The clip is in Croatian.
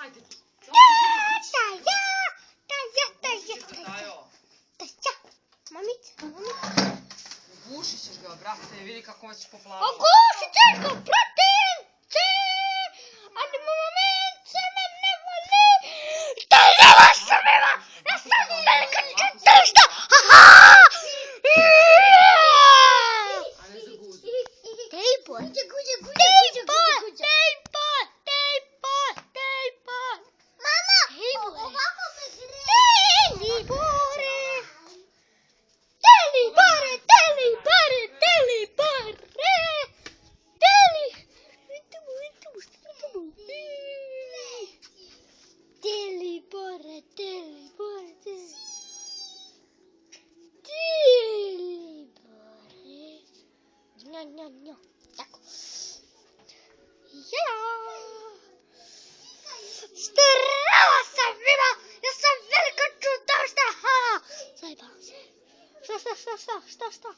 Ajde. Ugušit ćeš ga, brate, vidi kako već poplavilo. Ugušit ćeš ga, protiv ti! Ali moment se me ne voli! To je vaša mila! Ja sam velika četvrsta! Haha! A ne zaguzi. Tejpot! Mama! Njo. Tako. Ja. Zdravo sam svima! Ja sam velika čudovišta! Ha! Zajebam se. Šta?